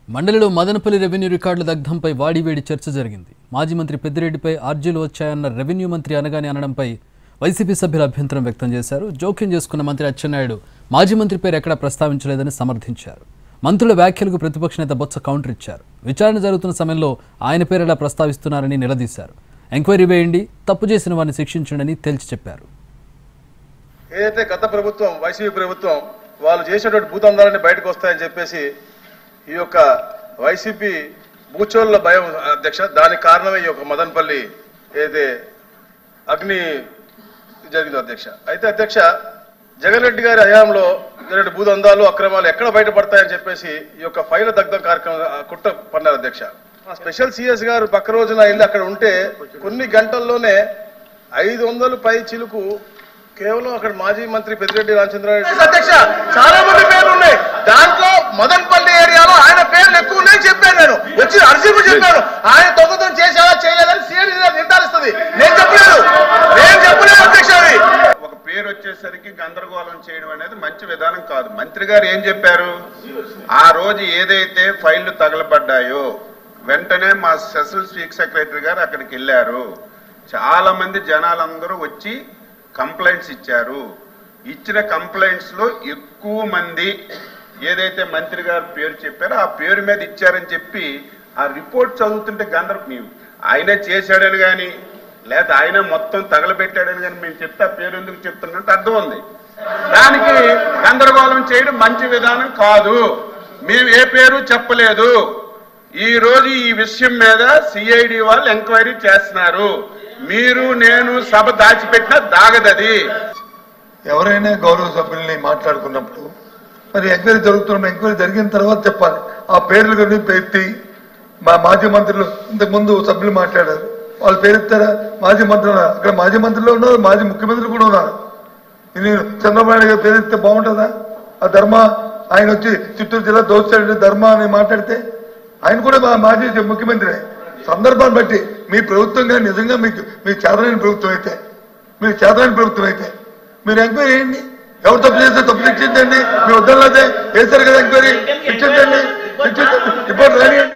మండలిలో మదనపల్లి రెవెన్యూ రికార్డుల దగ్ధంపై వాడివేడి చర్చ జరిగింది. మాజీ మంత్రి పెద్దిరెడ్డిపై ఆర్జీలు వచ్చాయన్న రెవెన్యూ మంత్రి అనగానే అనడంపై వైసీపీ సభ్యులు అభ్యంతరం వ్యక్తం చేశారు. జోక్యం చేసుకున్న మంత్రి అచ్చెన్నాయుడు మాజీ మంత్రి పేరు ఎక్కడా ప్రస్తావించలేదని సమర్థించారు. మంత్రుల వ్యాఖ్యలకు ప్రతిపక్ష నేత బొత్స కౌంటర్ ఇచ్చారు. విచారణ జరుగుతున్న సమయంలో ఆయన పేరు ఎలా ప్రస్తావిస్తున్నారని నిలదీశారు. ఎంక్వైరీ వేయండి, తప్పు చేసిన వారిని శిక్షించండి తేల్చి చెప్పారు. ఏదైతే గత ప్రభుత్వం వైసీపీ ప్రభుత్వం వాళ్ళు చేసేటువంటి భూతందాలని బయటకు వస్తాయని చెప్పేసి ఈ యొక్క వైసీపీ భూచోళ్ళ భయం అధ్యక్ష, దానికి కారణమే ఈ యొక్క మదనపల్లి ఏదైతే అగ్ని జరిగిందో అధ్యక్ష. అయితే అధ్యక్ష, జగన్ రెడ్డి గారి హయాంలో జరిగిన భూదందాలు అక్రమాలు ఎక్కడ బయటపడతాయని చెప్పేసి ఈ యొక్క ఫైల దగ్ధం కార్యక్రమం కుట్ర పన్నారు అధ్యక్ష. స్పెషల్ సిఎస్ గారు పక్క రోజున వెళ్ళి అక్కడ ఉంటే కొన్ని గంటల్లోనే 500 పై చిలుకు కేవలం అక్కడ మాజీ మంత్రి పెద్దిరెడ్డి రామచంద్రారెడ్డి అధ్యక్ష చాలా మంది పేర్లు ఉన్నాయి. దాంట్లో మదనపల్లి ఏరియాలో ఆయన పేర్లు ఎక్కువ ఉన్నాయని చెప్పాను. నేను వచ్చి అర్జీపు చెప్పాను. ఆయన దొంగతనం చేశారా చేయలేదని సిఐడి నిర్ధారిస్తుంది. నేను చెప్పలేదు అధ్యక్ష. ఒక పేరు వచ్చేసరికి గందరగోళం చేయడం అనేది మంచి విధానం కాదు. మంత్రి గారు ఏం చెప్పారు, ఆ రోజు ఏదైతే ఫైళ్లు తగలబడ్డాయో వెంటనే మా స్పెషల్ చీఫ్ సెక్రటరీ గారు అక్కడికి వెళ్ళారు. చాలా మంది జనాలందరూ వచ్చి కంప్లైంట్స్ ఇచ్చారు. ఇచ్చిన కంప్లైంట్స్ లో ఎక్కువ మంది ఏదైతే మంత్రి గారు పేరు చెప్పారో ఆ పేరు మీద ఇచ్చారని చెప్పి ఆ రిపోర్ట్ చదువుతుంటే గందరగోళం, ఆయనే చేశాడని కానీ లేదా ఆయన మొత్తం తగలబెట్టాడని కానీ మేము చెప్తే ఆ పేరు ఎందుకు చెప్తున్నట్టు అర్థం ఉంది. దానికి గందరగోళం చేయడం మంచి విధానం కాదు. మేము ఏ పేరు చెప్పలేదు. ఈ రోజు ఈ విషయం మీద సిఐడి వాళ్ళు ఎంక్వైరీ చేస్తున్నారు. మీరు నేను సభ దాచిపెట్టినా దాగదది. ఎవరైనా గౌరవ సభ్యుల్ని మాట్లాడుకున్నప్పుడు మరి ఎంక్వైరీ జరుగుతున్న ఎంక్వైరీ జరిగిన తర్వాత చెప్పాలి. ఆ పేర్లు కానీ ఎత్తి మా మాజీ మంత్రులు ఇంతకుముందు సభ్యులు మాట్లాడారు, వాళ్ళు పేరెత్తారా? మాజీ మంత్రులు అక్కడ మాజీ మంత్రులు ఉన్నారు, మాజీ ముఖ్యమంత్రులు కూడా ఉన్నారు. నేను చంద్రబాబు నాయుడు గారు పేరెత్తే బాగుంటుందా? ఆ ధర్మ ఆయన వచ్చి చిత్తూరు జిల్లా దోచాడు ధర్మ అని మాట్లాడితే ఆయన కూడా మాజీ ముఖ్యమంత్రి. సందర్భాన్ని బట్టి మీ ప్రభుత్వంగా నిజంగా మీ చేతనైన ప్రభుత్వం అయితే మీరు ఎంక్వైరీ చేయండి. ఎవరు తప్పు చేస్తే తప్పు శిక్షించండి. మీ వద్దలేదే వేశారు కదా ఎంక్వైరీ, శిక్షించండి రిపోర్ట్ రానియండి.